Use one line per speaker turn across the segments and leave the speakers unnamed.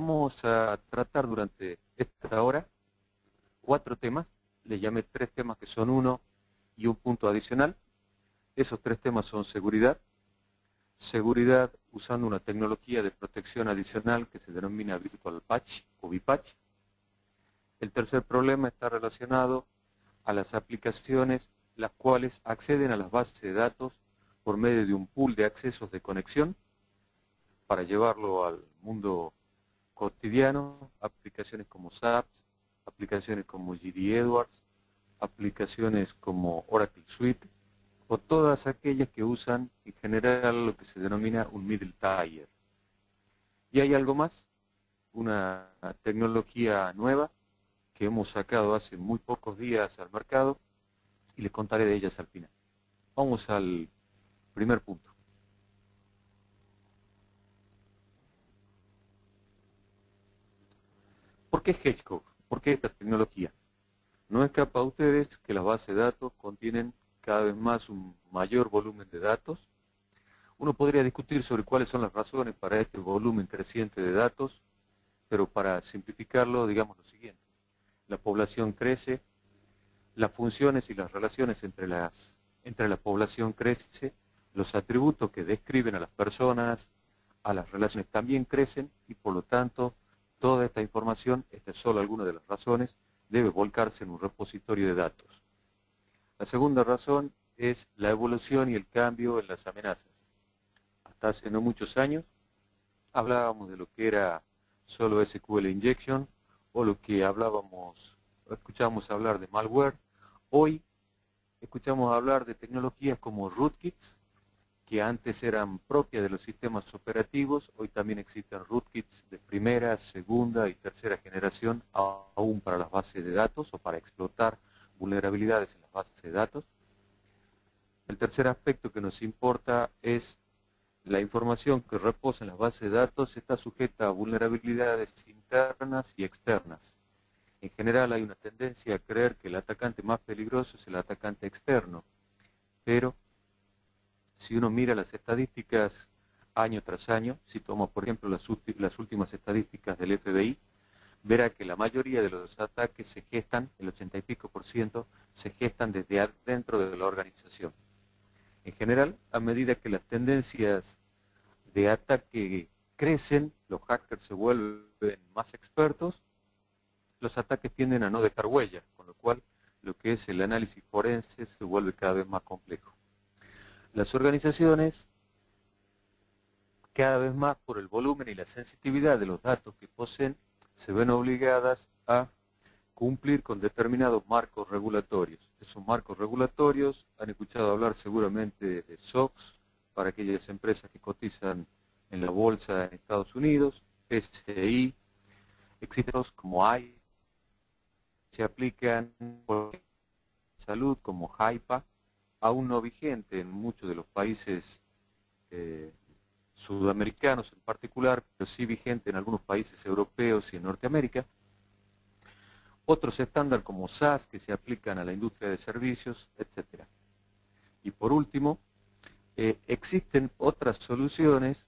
Vamos a tratar durante esta hora 4 temas. Le llamé 3 temas que son uno y un punto adicional. Esos 3 temas son seguridad. Seguridad usando una tecnología de protección adicional que se denomina Virtual Patch o VPatch. El tercer problema está relacionado a las aplicaciones las cuales acceden a las bases de datos por medio de un pool de accesos de conexión para llevarlo al mundo cotidiano, aplicaciones como SAPS, aplicaciones como GD Edwards, aplicaciones como Oracle Suite, o todas aquellas que usan en general lo que se denomina un middle tier. Y hay algo más, una tecnología nueva que hemos sacado hace muy pocos días al mercado y les contaré de ellas al final. Vamos al primer punto. ¿Por qué Hedgehog? ¿Por qué esta tecnología? No escapa a ustedes que las bases de datos contienen cada vez más un mayor volumen de datos. Uno podría discutir sobre cuáles son las razones para este volumen creciente de datos, pero para simplificarlo, digamos lo siguiente. La población crece, las funciones y las relaciones entre la población crecen, los atributos que describen a las personas, a las relaciones también crecen y por lo tanto toda esta información, esta es solo alguna de las razones, debe volcarse en un repositorio de datos. La segunda razón es la evolución y el cambio en las amenazas. Hasta hace no muchos años hablábamos de lo que era solo SQL injection o lo que escuchábamos hablar de malware. Hoy escuchamos hablar de tecnologías como rootkits, que antes eran propias de los sistemas operativos, hoy también existen rootkits de primera, segunda y tercera generación, aún para las bases de datos o para explotar vulnerabilidades en las bases de datos. El tercer aspecto que nos importa es la información que reposa en las bases de datos está sujeta a vulnerabilidades internas y externas. En general hay una tendencia a creer que el atacante más peligroso es el atacante externo, pero si uno mira las estadísticas año tras año, si toma por ejemplo las últimas estadísticas del FBI, verá que la mayoría de los ataques se gestan, el 80 y pico %, se gestan desde adentro de la organización. En general, a medida que las tendencias de ataque crecen, los hackers se vuelven más expertos, los ataques tienden a no dejar huella, con lo cual lo que es el análisis forense se vuelve cada vez más complejo. Las organizaciones, cada vez más por el volumen y la sensitividad de los datos que poseen, se ven obligadas a cumplir con determinados marcos regulatorios. Esos marcos regulatorios, han escuchado hablar seguramente de SOX, para aquellas empresas que cotizan en la bolsa en Estados Unidos, PCI, existen otros como AI, se aplican por salud como HIPAA, aún no vigente en muchos de los países sudamericanos en particular, pero sí vigente en algunos países europeos y en Norteamérica. Otros estándares como SAS que se aplican a la industria de servicios, etc. Y por último, existen otras soluciones,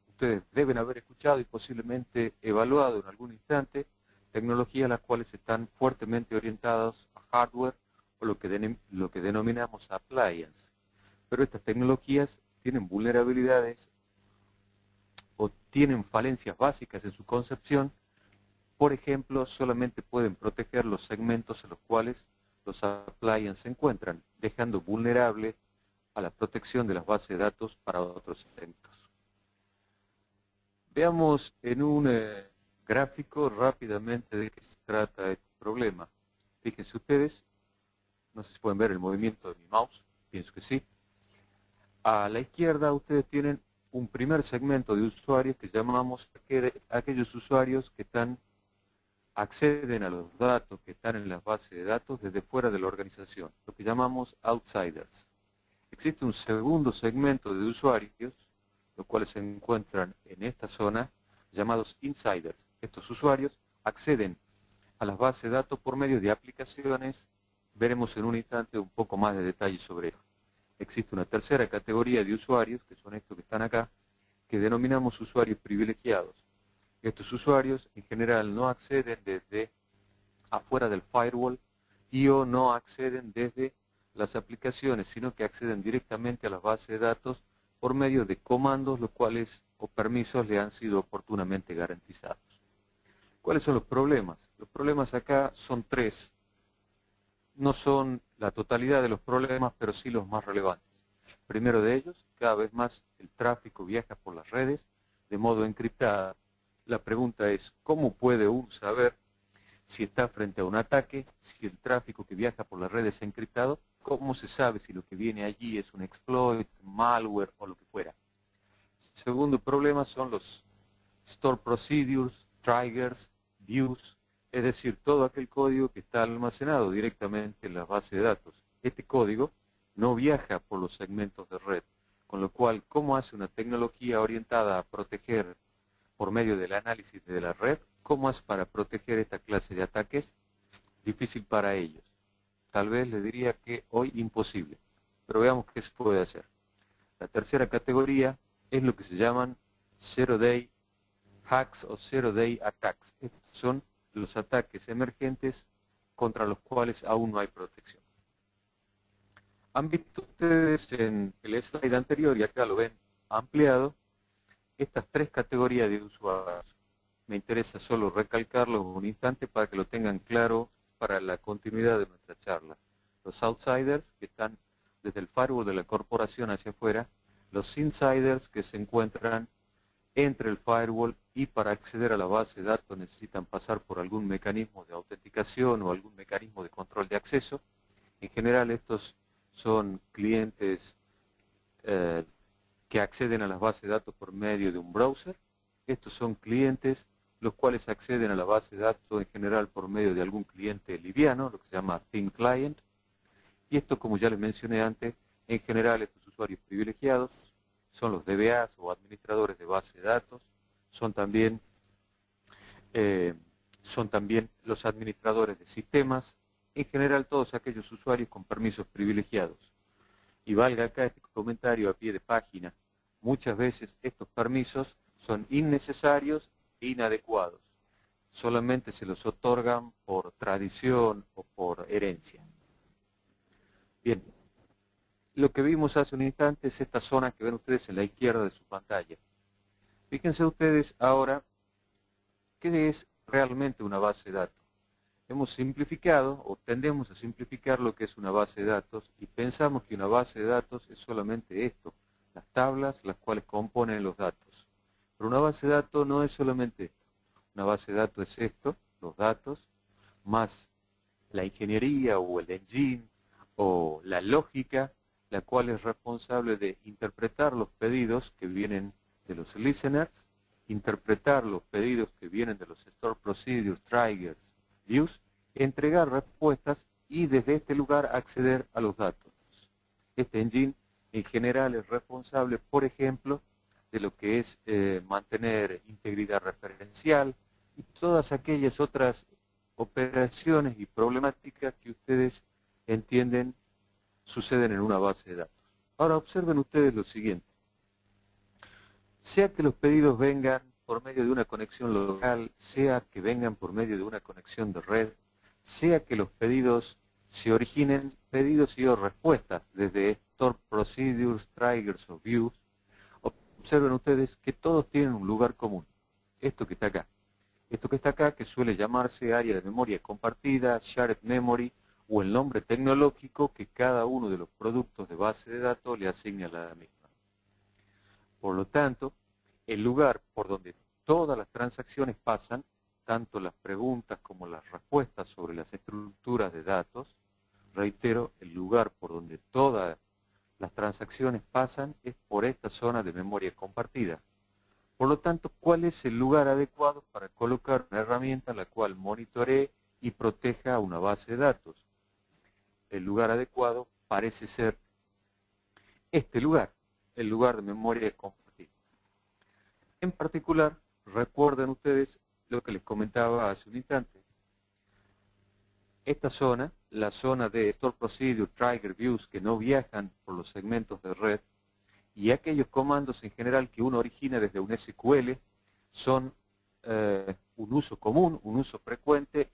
ustedes deben haber escuchado y posiblemente evaluado en algún instante, tecnologías las cuales están fuertemente orientadas a hardware o lo que denominamos appliance. Pero estas tecnologías tienen vulnerabilidades o tienen falencias básicas en su concepción. Por ejemplo, solamente pueden proteger los segmentos en los cuales los appliances se encuentran, dejando vulnerable a la protección de las bases de datos para otros segmentos. Veamos en un gráfico rápidamente de qué se trata este problema. Fíjense ustedes, no sé si pueden ver el movimiento de mi mouse, pienso que sí. A la izquierda ustedes tienen un primer segmento de usuarios que llamamos aquellos usuarios que acceden a los datos que están en las bases de datos desde fuera de la organización, lo que llamamos outsiders. Existe un segundo segmento de usuarios, los cuales se encuentran en esta zona, llamados insiders. Estos usuarios acceden a las bases de datos por medio de aplicaciones. Veremos en un instante un poco más de detalle sobre esto. Existe una tercera categoría de usuarios, que son estos que están acá, que denominamos usuarios privilegiados. Estos usuarios en general no acceden desde afuera del firewall o no acceden desde las aplicaciones, sino que acceden directamente a las bases de datos por medio de comandos, los cuales o permisos le han sido oportunamente garantizados. ¿Cuáles son los problemas? Los problemas acá son tres. No son la totalidad de los problemas, pero sí los más relevantes. Primero de ellos, cada vez más el tráfico viaja por las redes de modo encriptado. La pregunta es, ¿cómo puede uno saber si está frente a un ataque, si el tráfico que viaja por las redes es encriptado? ¿Cómo se sabe si lo que viene allí es un exploit, malware o lo que fuera? El segundo problema son los store procedures, triggers, views, es decir, todo aquel código que está almacenado directamente en la base de datos. Este código no viaja por los segmentos de red, con lo cual, ¿cómo hace una tecnología orientada a proteger por medio del análisis de la red? ¿Cómo hace para proteger esta clase de ataques? Difícil para ellos. Tal vez le diría que hoy imposible, pero veamos qué se puede hacer. La tercera categoría es lo que se llaman zero-day hacks o zero-day attacks. Estos son los ataques emergentes contra los cuales aún no hay protección. Han visto ustedes en el slide anterior, y acá lo ven ampliado, estas tres categorías de usuarios. Me interesa solo recalcarlo un instante para que lo tengan claro para la continuidad de nuestra charla. Los outsiders, que están desde el firewall de la corporación hacia afuera, los insiders, que se encuentran entre el firewall y para acceder a la base de datos necesitan pasar por algún mecanismo de autenticación o algún mecanismo de control de acceso. En general estos son clientes que acceden a las bases de datos por medio de un browser. Estos son clientes los cuales acceden a la base de datos en general por medio de algún cliente liviano, lo que se llama thin client. Y esto, como ya les mencioné antes, en general estos usuarios privilegiados son los DBAs o administradores de base de datos, son también los administradores de sistemas, en general todos aquellos usuarios con permisos privilegiados. Y valga acá este comentario a pie de página, muchas veces estos permisos son innecesarios e inadecuados, solamente se los otorgan por tradición o por herencia. Bien, lo que vimos hace un instante es esta zona que ven ustedes en la izquierda de su pantalla. Fíjense ustedes ahora qué es realmente una base de datos. Hemos simplificado o tendemos a simplificar lo que es una base de datos y pensamos que una base de datos es solamente esto, las tablas las cuales componen los datos. Pero una base de datos no es solamente esto. Una base de datos es esto, los datos, más la ingeniería o el engine o la lógica, la cual es responsable de interpretar los pedidos que vienen de los listeners, interpretar los pedidos que vienen de los store procedures, triggers, views, entregar respuestas y desde este lugar acceder a los datos. Este engine en general es responsable, por ejemplo, de lo que es mantener integridad referencial y todas aquellas otras operaciones y problemáticas que ustedes entienden suceden en una base de datos. Ahora observen ustedes lo siguiente. Sea que los pedidos vengan por medio de una conexión local, sea que vengan por medio de una conexión de red, sea que los pedidos se originen pedidos y o respuestas desde store procedures, triggers o views, observen ustedes que todos tienen un lugar común. Esto que está acá. Esto que está acá, que suele llamarse área de memoria compartida, shared memory, o el nombre tecnológico que cada uno de los productos de base de datos le asigne a la misma. Por lo tanto, el lugar por donde todas las transacciones pasan, tanto las preguntas como las respuestas sobre las estructuras de datos, reitero, el lugar por donde todas las transacciones pasan es por esta zona de memoria compartida. Por lo tanto, ¿cuál es el lugar adecuado para colocar una herramienta en la cual monitoree y proteja una base de datos? El lugar adecuado parece ser este lugar, el lugar de memoria compartida. En particular, recuerden ustedes lo que les comentaba hace un instante. Esta zona, la zona de Store Procedure, Trigger, Views, que no viajan por los segmentos de red, y aquellos comandos en general que uno origina desde un SQL, son un uso común, un uso frecuente